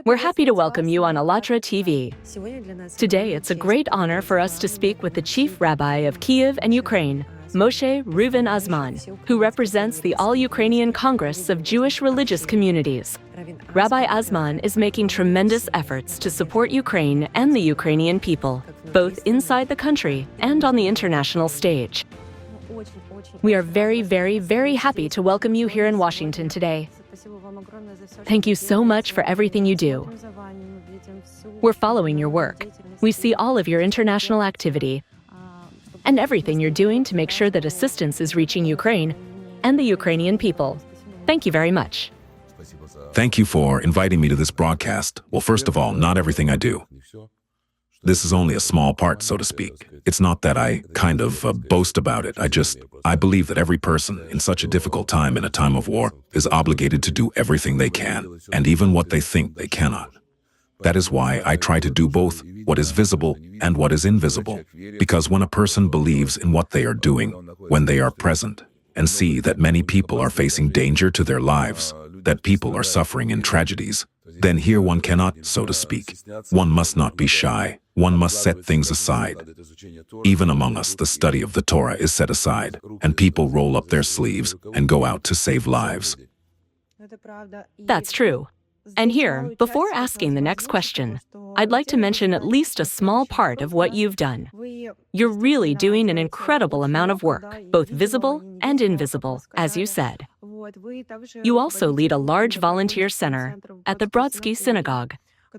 We're happy to welcome you on ALLATRA TV. Today, it's a great honor for us to speak with the Chief Rabbi of Kyiv and Ukraine, Moshe Reuven Azman, who represents the All-Ukrainian Congress of Jewish Religious Communities. Rabbi Azman is making tremendous efforts to support Ukraine and the Ukrainian people, both inside the country and on the international stage. We are very, very, very happy to welcome you here in Washington today. Thank you so much for everything you do. We're following your work. We see all of your international activity and everything you're doing to make sure that assistance is reaching Ukraine and the Ukrainian people. Thank you very much. Thank you for inviting me to this broadcast. Well, first of all, not everything I do. This is only a small part, so to speak. It's not that I kind of boast about it. I believe that every person in such a difficult time, in a time of war, is obligated to do everything they can, and even what they think they cannot. That is why I try to do both what is visible and what is invisible. Because when a person believes in what they are doing, when they are present, and see that many people are facing danger to their lives, that people are suffering in tragedies, then here one cannot, so to speak. One must not be shy. One must set things aside. Even among us, the study of the Torah is set aside, and people roll up their sleeves and go out to save lives. That's true. And here, before asking the next question, I'd like to mention at least a small part of what you've done. You're really doing an incredible amount of work, both visible and invisible, as you said. You also lead a large volunteer center at the Brodsky Synagogue,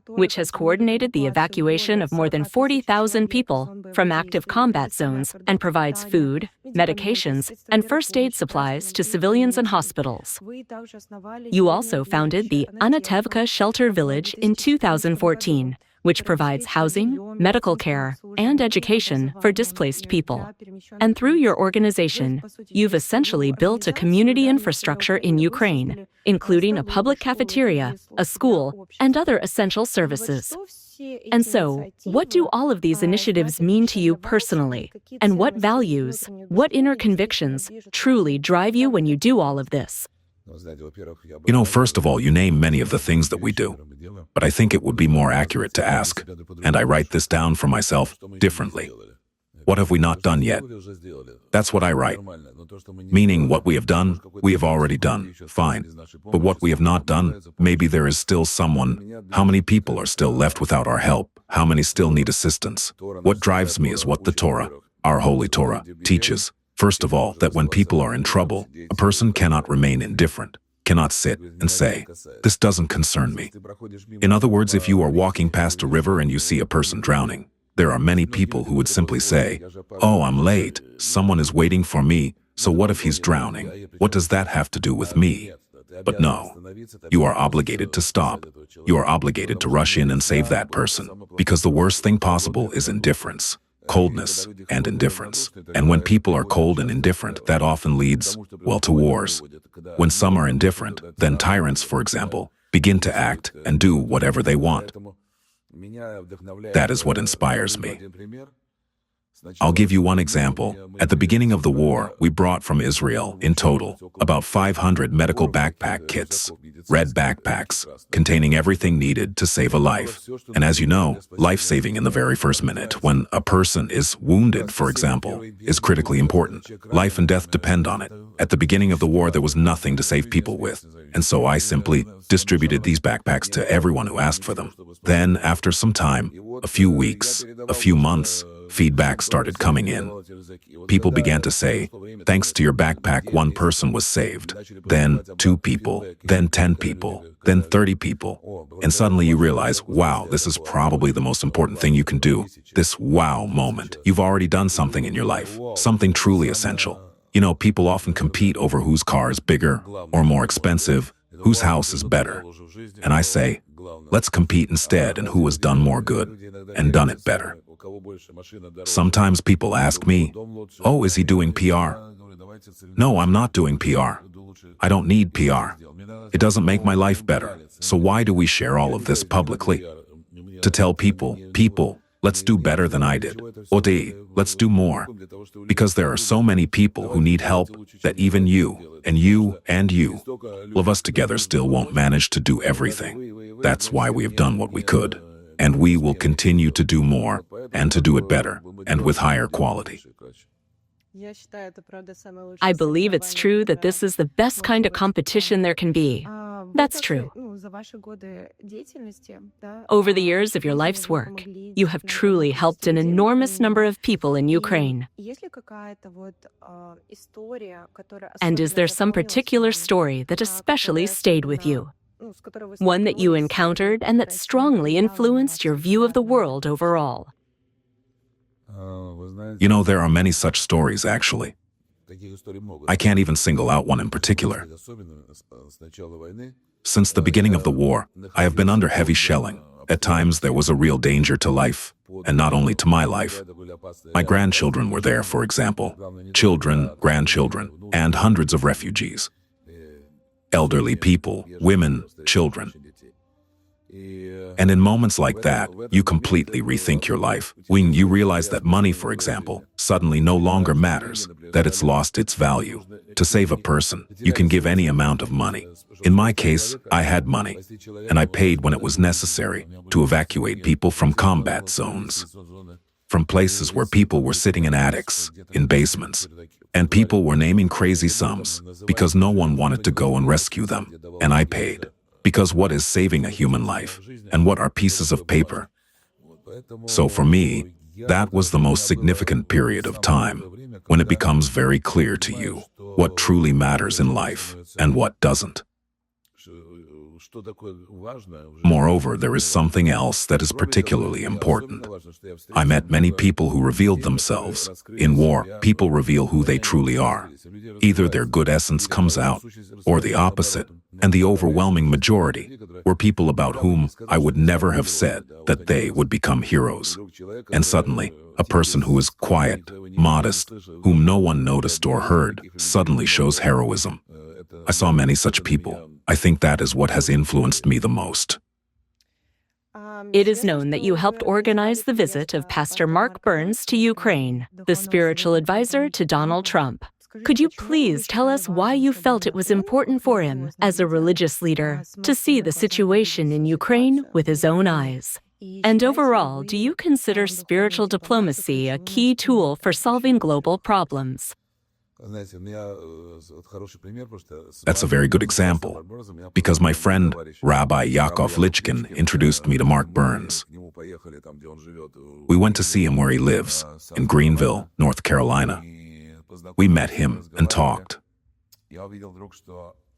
which has coordinated the evacuation of more than 40,000 people from active combat zones and provides food, medications, and first aid supplies to civilians and hospitals. You also founded the Anatevka shelter village in 2014, which provides housing, medical care, and education for displaced people. And through your organization, you've essentially built a community infrastructure in Ukraine, including a public cafeteria, a school, and other essential services. And so, what do all of these initiatives mean to you personally? And what values, what inner convictions truly drive you when you do all of this? You know, first of all, you name many of the things that we do, but I think it would be more accurate to ask, and I write this down for myself differently. What have we not done yet? That's what I write. Meaning what we have done, we have already done, fine. But what we have not done, maybe there is still someone. How many people are still left without our help? How many still need assistance? What drives me is what the Torah, our holy Torah, teaches. First of all, that when people are in trouble, a person cannot remain indifferent, cannot sit and say, "This doesn't concern me." In other words, if you are walking past a river and you see a person drowning, there are many people who would simply say, "Oh, I'm late, someone is waiting for me, so what if he's drowning? What does that have to do with me?" But no, you are obligated to stop. You are obligated to rush in and save that person, because the worst thing possible is indifference. Coldness and indifference. And when people are cold and indifferent, that often leads, well, to wars. When some are indifferent, then tyrants, for example, begin to act and do whatever they want. That is what inspires me. I'll give you one example. At the beginning of the war, we brought from Israel, in total, about 500 medical backpack kits, red backpacks, containing everything needed to save a life. And as you know, life-saving in the very first minute, when a person is wounded, for example, is critically important. Life and death depend on it. At the beginning of the war, there was nothing to save people with. And so I simply distributed these backpacks to everyone who asked for them. Then, after some time, a few weeks, a few months, feedback started coming in. People began to say, "Thanks to your backpack, one person was saved." Then 2 people, then 10 people, then 30 people. And suddenly you realize, wow, this is probably the most important thing you can do. This wow moment. You've already done something in your life, something truly essential. You know, people often compete over whose car is bigger or more expensive, whose house is better. And I say, let's compete instead in who has done more good and done it better. Sometimes people ask me, "Oh, is he doing PR?" No, I'm not doing PR. I don't need PR. It doesn't make my life better. So why do we share all of this publicly? To tell people, let's do better than I did. Odi, let's do more. Because there are so many people who need help that even you, and you, and you, all of us together still won't manage to do everything. That's why we have done what we could. And we will continue to do more, and to do it better, and with higher quality. I believe it's true that this is the best kind of competition there can be. That's true. Over the years of your life's work, you have truly helped an enormous number of people in Ukraine. And is there some particular story that especially stayed with you? One that you encountered and that strongly influenced your view of the world overall? You know, there are many such stories, actually. I can't even single out one in particular. Since the beginning of the war, I have been under heavy shelling. At times, there was a real danger to life, and not only to my life. My grandchildren were there, for example. Children, grandchildren, and hundreds of refugees. Elderly people, women, children. And in moments like that, you completely rethink your life. When you realize that money, for example, suddenly no longer matters, that it's lost its value. To save a person, you can give any amount of money. In my case, I had money, and I paid when it was necessary to evacuate people from combat zones, from places where people were sitting in attics, in basements, and people were naming crazy sums because no one wanted to go and rescue them, and I paid. Because what is saving a human life, and what are pieces of paper? So for me, that was the most significant period of time, when it becomes very clear to you what truly matters in life and what doesn't. Moreover, there is something else that is particularly important. I met many people who revealed themselves. In war, people reveal who they truly are. Either their good essence comes out, or the opposite, and the overwhelming majority were people about whom I would never have said that they would become heroes. And suddenly, a person who is quiet, modest, whom no one noticed or heard, suddenly shows heroism. I saw many such people. I think that is what has influenced me the most. It is known that you helped organize the visit of Pastor Mark Burns to Ukraine, the spiritual advisor to Donald Trump. Could you please tell us why you felt it was important for him, as a religious leader, to see the situation in Ukraine with his own eyes? And overall, do you consider spiritual diplomacy a key tool for solving global problems? That's a very good example, because my friend, Rabbi Yaakov Lichkin, introduced me to Mark Burns. We went to see him where he lives, in Greenville, North Carolina. We met him and talked.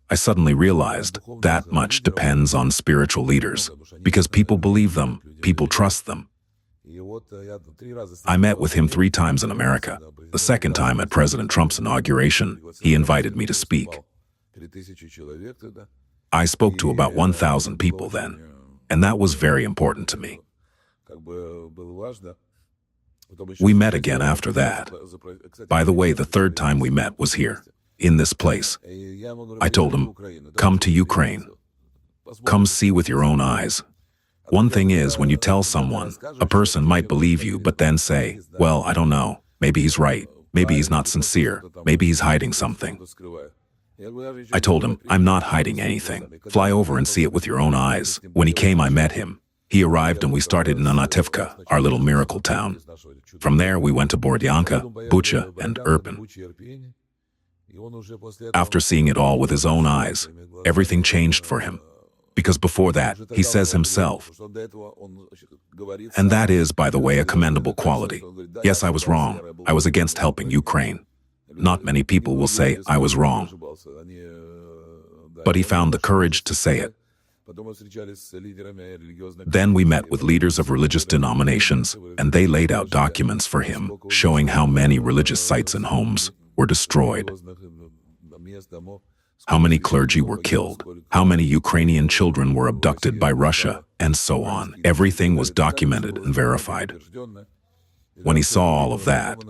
I suddenly realized that much depends on spiritual leaders, because people believe them, people trust them. I met with him 3 times in America. The second time at President Trump's inauguration, he invited me to speak. I spoke to about 1,000 people then, and that was very important to me. We met again after that. By the way, the 3rd time we met was here, in this place. I told him, come to Ukraine. Come see with your own eyes. One thing is, when you tell someone, a person might believe you, but then say, well, I don't know, maybe he's right, maybe he's not sincere, maybe he's hiding something. I told him, I'm not hiding anything. Fly over and see it with your own eyes. When he came, I met him. He arrived and we started in Anatevka, our little miracle town. From there, we went to Bordyanka, Bucha, and Irpin. After seeing it all with his own eyes, everything changed for him. Because before that, he says himself, and that is, by the way, a commendable quality. Yes, I was wrong. I was against helping Ukraine. Not many people will say I was wrong. But he found the courage to say it. Then we met with leaders of religious denominations, and they laid out documents for him, showing how many religious sites and homes were destroyed, how many clergy were killed, how many Ukrainian children were abducted by Russia, and so on. Everything was documented and verified. When he saw all of that,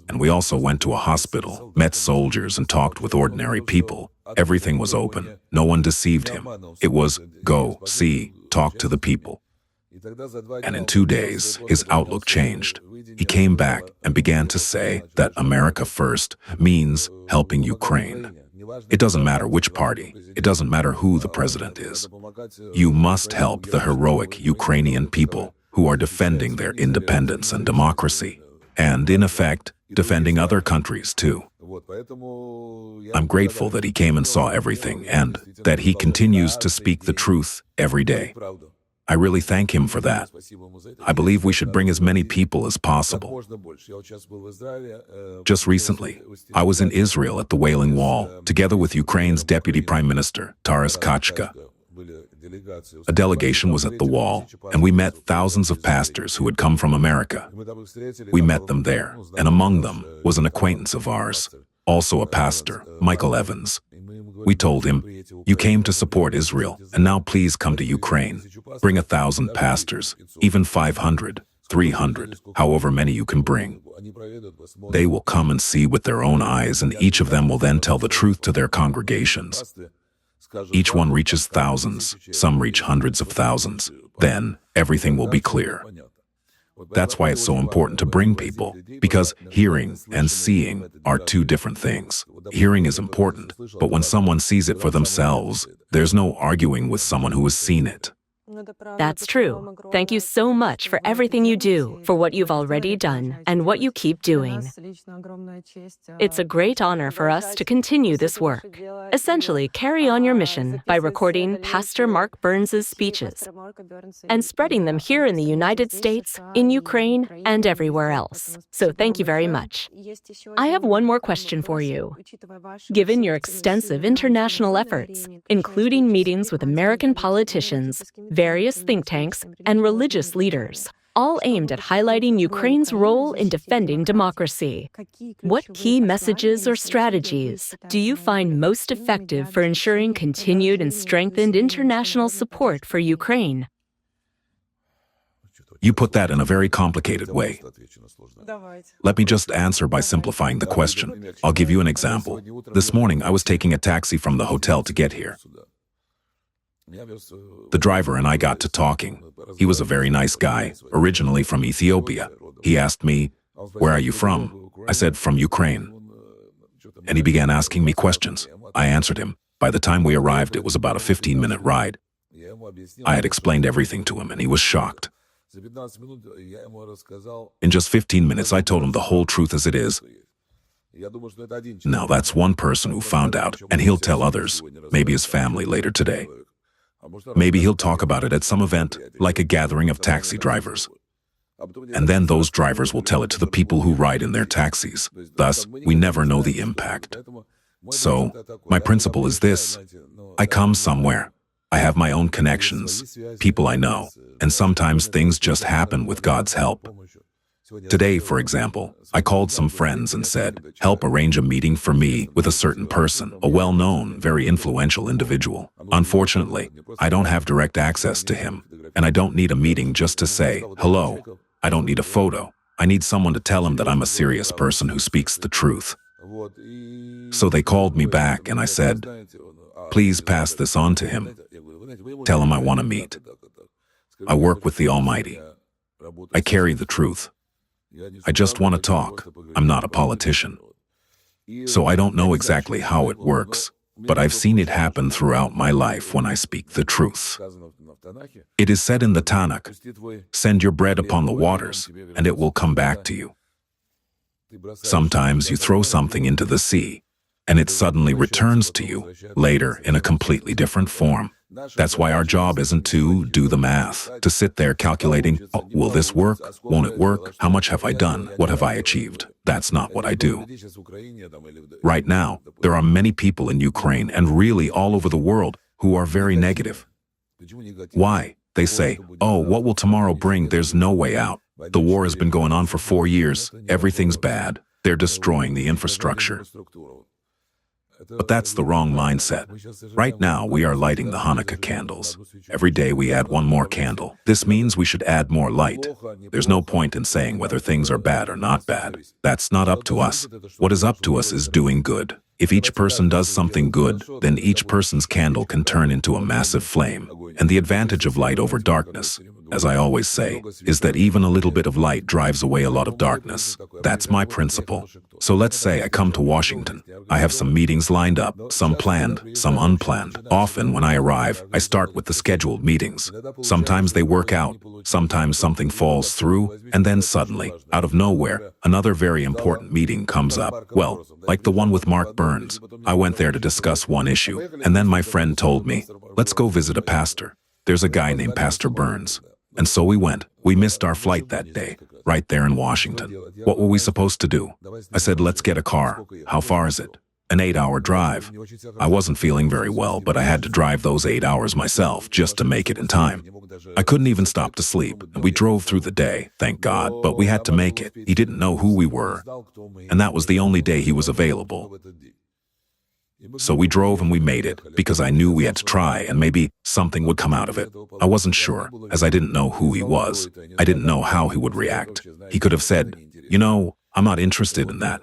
and we also went to a hospital, met soldiers and talked with ordinary people, everything was open. No one deceived him. It was, go, see, talk to the people. And in 2 days, his outlook changed. He came back and began to say that America first means helping Ukraine. It doesn't matter which party, it doesn't matter who the president is. You must help the heroic Ukrainian people who are defending their independence and democracy, and in effect, defending other countries too. I'm grateful that he came and saw everything and that he continues to speak the truth every day. I really thank him for that. I believe we should bring as many people as possible. Just recently, I was in Israel at the Wailing Wall, together with Ukraine's Deputy Prime Minister, Taras Kachka. A delegation was at the wall, and we met thousands of pastors who had come from America. We met them there, and among them was an acquaintance of ours, also a pastor, Michael Evans. We told him, "You came to support Israel, and now please come to Ukraine. Bring 1,000 pastors, even 500, 300, however many you can bring. They will come and see with their own eyes, and each of them will then tell the truth to their congregations. Each one reaches thousands, some reach hundreds of thousands. Then everything will be clear." That's why it's so important to bring people, because hearing and seeing are two different things. Hearing is important, but when someone sees it for themselves, there's no arguing with someone who has seen it. That's true. Thank you so much for everything you do, for what you've already done, and what you keep doing. It's a great honor for us to continue this work. Essentially, carry on your mission by recording Pastor Mark Burns' speeches and spreading them here in the United States, in Ukraine, and everywhere else. So thank you very much. I have one more question for you. Given your extensive international efforts, including meetings with American politicians, various think tanks, and religious leaders, all aimed at highlighting Ukraine's role in defending democracy, what key messages or strategies do you find most effective for ensuring continued and strengthened international support for Ukraine? You put that in a very complicated way. Let me just answer by simplifying the question. I'll give you an example. This morning, I was taking a taxi from the hotel to get here. The driver and I got to talking. He was a very nice guy, originally from Ethiopia. He asked me, "Where are you from?" I said, "From Ukraine." And he began asking me questions. I answered him. By the time we arrived, it was about a 15-minute ride. I had explained everything to him, and he was shocked. In just 15 minutes, I told him the whole truth as it is. Now, that's one person who found out, and he'll tell others, maybe his family later today. Maybe he'll talk about it at some event, like a gathering of taxi drivers. And then those drivers will tell it to the people who ride in their taxis. Thus, we never know the impact. So, my principle is this. I come somewhere. I have my own connections, people I know, and sometimes things just happen with God's help. Today, for example, I called some friends and said, "Help arrange a meeting for me with a certain person, a well-known, very influential individual." Unfortunately, I don't have direct access to him, and I don't need a meeting just to say, "Hello." I don't need a photo. I need someone to tell him that I'm a serious person who speaks the truth. So they called me back and I said, "Please pass this on to him. Tell him I want to meet. I work with the Almighty. I carry the truth. I just want to talk. I'm not a politician." So I don't know exactly how it works, but I've seen it happen throughout my life when I speak the truth. It is said in the Tanakh, "Send your bread upon the waters, and it will come back to you." Sometimes you throw something into the sea, and it suddenly returns to you, later in a completely different form. That's why our job isn't to do the math, to sit there calculating, "Oh, will this work? Won't it work? How much have I done? What have I achieved?" That's not what I do. Right now, there are many people in Ukraine and really all over the world who are very negative. Why? They say, "Oh, what will tomorrow bring? There's no way out. The war has been going on for 4 years. Everything's bad. They're destroying the infrastructure." But that's the wrong mindset. Right now, we are lighting the Hanukkah candles. Every day we add one more candle. This means we should add more light. There's no point in saying whether things are bad or not bad. That's not up to us. What is up to us is doing good. If each person does something good, then each person's candle can turn into a massive flame. And the advantage of light over darkness as I always say, is that even a little bit of light drives away a lot of darkness. That's my principle. So let's say I come to Washington. I have some meetings lined up, some planned, some unplanned. Often when I arrive, I start with the scheduled meetings. Sometimes they work out, sometimes something falls through, and then suddenly, out of nowhere, another very important meeting comes up. Well, like the one with Mark Burns. I went there to discuss one issue, and then my friend told me, let's go visit a pastor. There's a guy named Pastor Burns. And so we went. We missed our flight that day, right there in Washington. What were we supposed to do? I said, let's get a car. How far is it? An 8-hour drive. I wasn't feeling very well, but I had to drive those 8 hours myself just to make it in time. I couldn't even stop to sleep, and we drove through the day, thank God, but we had to make it. He didn't know who we were, and that was the only day he was available. So we drove and we made it, because I knew we had to try and maybe something would come out of it. I wasn't sure, as I didn't know who he was. I didn't know how he would react. He could have said, you know, I'm not interested in that.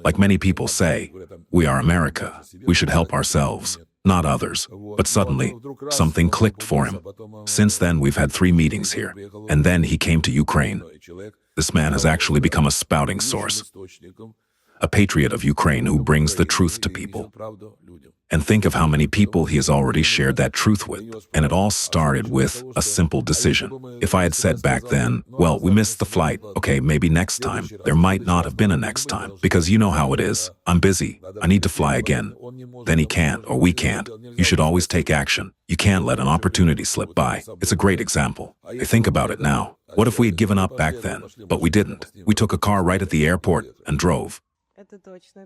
Like many people say, we are America. We should help ourselves, not others. But suddenly, something clicked for him. Since then, we've had 3 meetings here. And then he came to Ukraine. This man has actually become a spouting source, a patriot of Ukraine who brings the truth to people. And think of how many people he has already shared that truth with. And it all started with a simple decision. If I had said back then, well, we missed the flight, okay, maybe next time, there might not have been a next time. Because you know how it is. I'm busy. I need to fly again. Then he can't, or we can't. You should always take action. You can't let an opportunity slip by. It's a great example. I think about it now. What if we had given up back then? But we didn't. We took a car right at the airport and drove.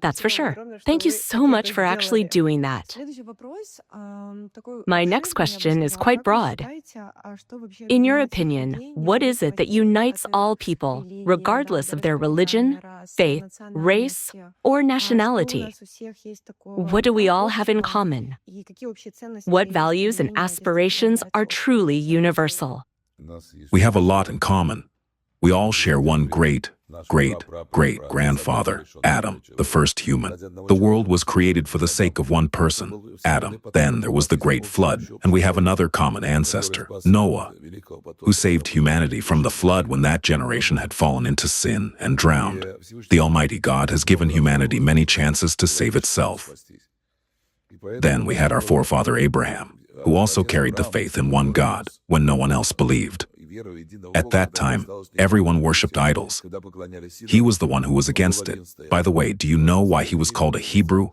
That's for sure. Thank you so much for actually doing that. My next question is quite broad. In your opinion, what is it that unites all people, regardless of their religion, faith, race, or nationality? What do we all have in common? What values and aspirations are truly universal? We have a lot in common. We all share one great-great-great-grandfather, Adam, the first human. The world was created for the sake of one person, Adam. Then there was the great flood, and we have another common ancestor, Noah, who saved humanity from the flood when that generation had fallen into sin and drowned. The Almighty God has given humanity many chances to save itself. Then we had our forefather Abraham, who also carried the faith in one God when no one else believed. At that time, everyone worshipped idols. He was the one who was against it. By the way, do you know why he was called a Hebrew?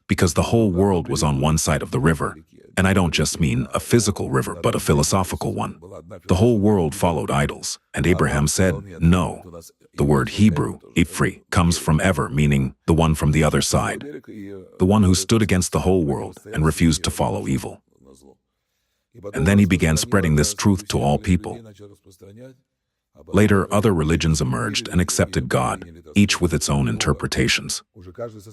Because the whole world was on one side of the river. And I don't just mean a physical river, but a philosophical one. The whole world followed idols, and Abraham said, no. The word Hebrew, Ifri, comes from ever, meaning the one from the other side, the one who stood against the whole world and refused to follow evil. And then he began spreading this truth to all people. Later, other religions emerged and accepted God, each with its own interpretations.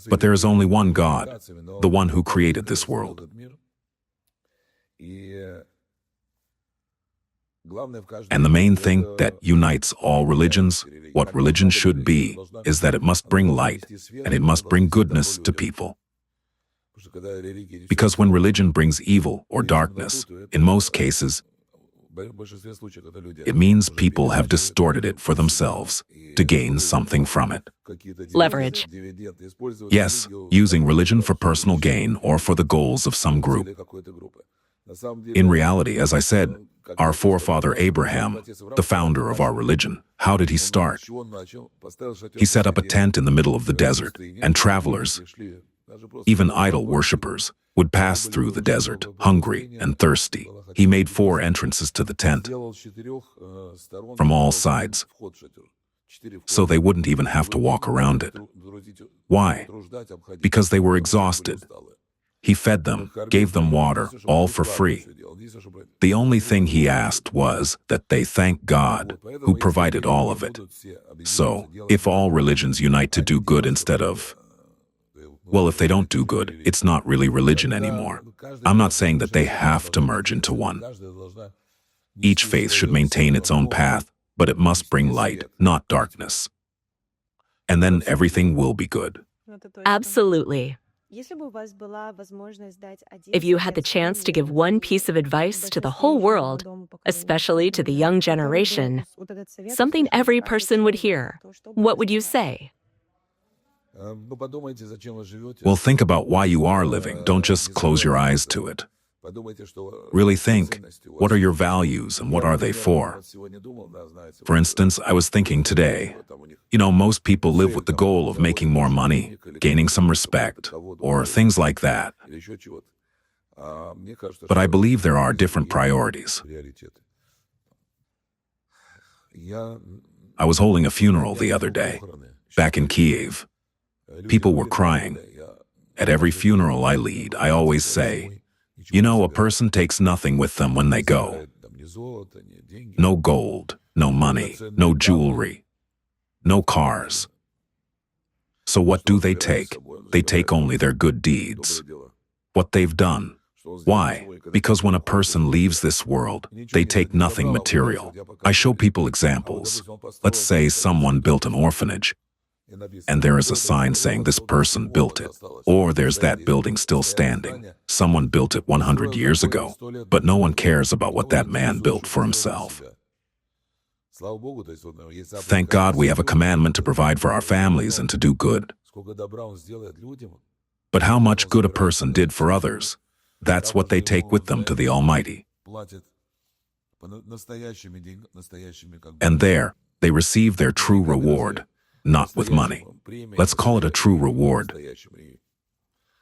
But there is only one God, the one who created this world. And the main thing that unites all religions, what religion should be, is that it must bring light, and it must bring goodness to people. Because when religion brings evil or darkness, in most cases, it means people have distorted it for themselves to gain something from it. Leverage. Yes, using religion for personal gain or for the goals of some group. In reality, as I said, our forefather Abraham, the founder of our religion, how did he start? He set up a tent in the middle of the desert, and travelers, even idol worshippers, would pass through the desert, hungry and thirsty. He made 4 entrances to the tent from all sides, so they wouldn't even have to walk around it. Why? Because they were exhausted. He fed them, gave them water, all for free. The only thing he asked was that they thank God, who provided all of it. So, if all religions unite to do good instead of, well, if they don't do good, it's not really religion anymore. I'm not saying that they have to merge into one. Each faith should maintain its own path, but it must bring light, not darkness. And then everything will be good. Absolutely. If you had the chance to give one piece of advice to the whole world, especially to the young generation, something every person would hear, what would you say? Well, think about why you are living. Don't just close your eyes to it. Really think, what are your values and what are they for? For instance, I was thinking today, most people live with the goal of making more money, gaining some respect, or things like that. But I believe there are different priorities. I was holding a funeral the other day, back in Kyiv. People were crying. At every funeral I lead, I always say, a person takes nothing with them when they go. No gold, no money, no jewelry, no cars. So what do they take? They take only their good deeds, what they've done. Why? Because when a person leaves this world, they take nothing material. I show people examples. Let's say someone built an orphanage, and there is a sign saying this person built it, or there's that building still standing. Someone built it 100 years ago, but no one cares about what that man built for himself. Thank God we have a commandment to provide for our families and to do good. But how much good a person did for others, that's what they take with them to the Almighty. And there, they receive their true reward. Not with money. Let's call it a true reward,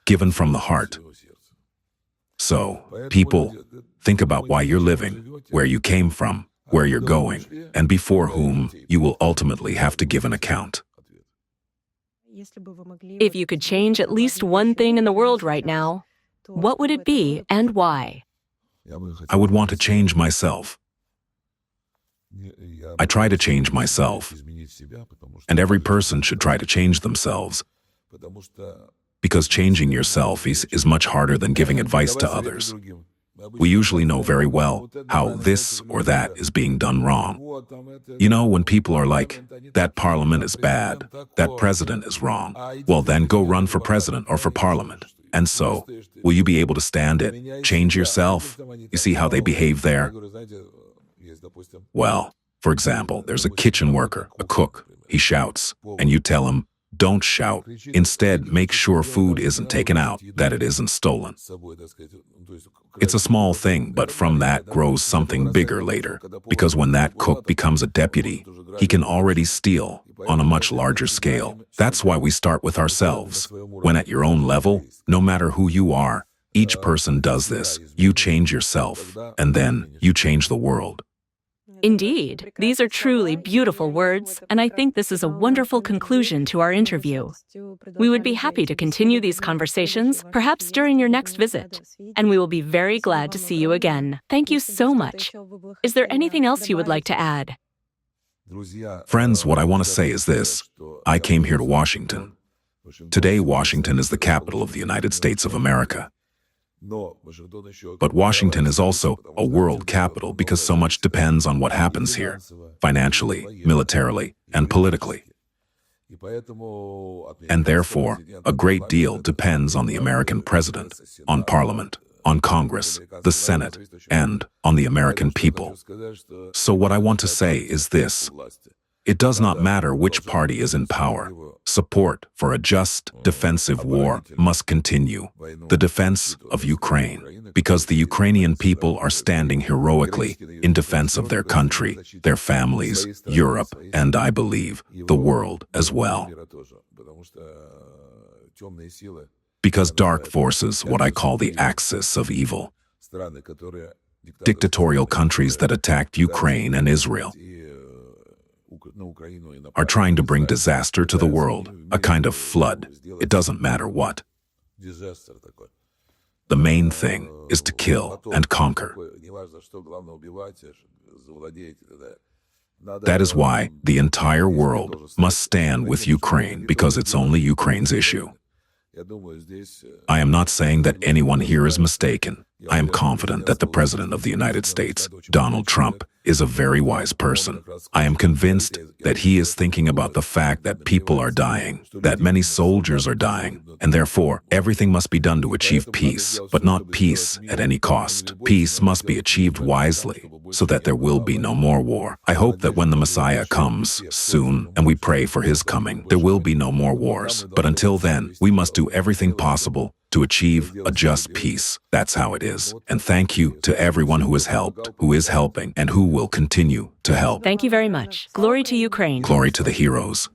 given from the heart. So, people, think about why you're living, where you came from, where you're going, and before whom you will ultimately have to give an account. If you could change at least one thing in the world right now, what would it be and why? I would want to change myself. I try to change myself, and every person should try to change themselves, because changing yourself is much harder than giving advice to others. We usually know very well how this or that is being done wrong. When people are like, that parliament is bad, that president is wrong, well then go run for president or for parliament. And so, will you be able to stand it? Change yourself? You see how they behave there? Well, for example, there's a kitchen worker, a cook. He shouts, and you tell him, don't shout. Instead, make sure food isn't taken out, that it isn't stolen. It's a small thing, but from that grows something bigger later, because when that cook becomes a deputy, he can already steal on a much larger scale. That's why we start with ourselves. When at your own level, no matter who you are, each person does this. You change yourself, and then you change the world. Indeed, these are truly beautiful words, and I think this is a wonderful conclusion to our interview. We would be happy to continue these conversations, perhaps during your next visit, and we will be very glad to see you again. Thank you so much. Is there anything else you would like to add? Friends, what I want to say is this. I came here to Washington. Today, Washington is the capital of the United States of America. But Washington is also a world capital because so much depends on what happens here, financially, militarily, and politically. And therefore, a great deal depends on the American president, on Parliament, on Congress, the Senate, and on the American people. So what I want to say is this. It does not matter which party is in power. Support for a just, defensive war must continue. The defense of Ukraine, because the Ukrainian people are standing heroically in defense of their country, their families, Europe, and I believe, the world as well. Because dark forces, what I call the axis of evil, dictatorial countries that attacked Ukraine and Israel, are trying to bring disaster to the world, a kind of flood. It doesn't matter what. The main thing is to kill and conquer. That is why the entire world must stand with Ukraine, because it's only Ukraine's issue. I am not saying that anyone here is mistaken. I am confident that the President of the United States, Donald Trump, is a very wise person. I am convinced that he is thinking about the fact that people are dying, that many soldiers are dying, and therefore everything must be done to achieve peace, but not peace at any cost. Peace must be achieved wisely, so that there will be no more war. I hope that when the Messiah comes soon, and we pray for his coming, there will be no more wars. But until then, we must do everything possible to achieve a just peace. That's how it is. And thank you to everyone who has helped, who is helping, and who will continue to help. Thank you very much. Glory to Ukraine. Glory to the heroes.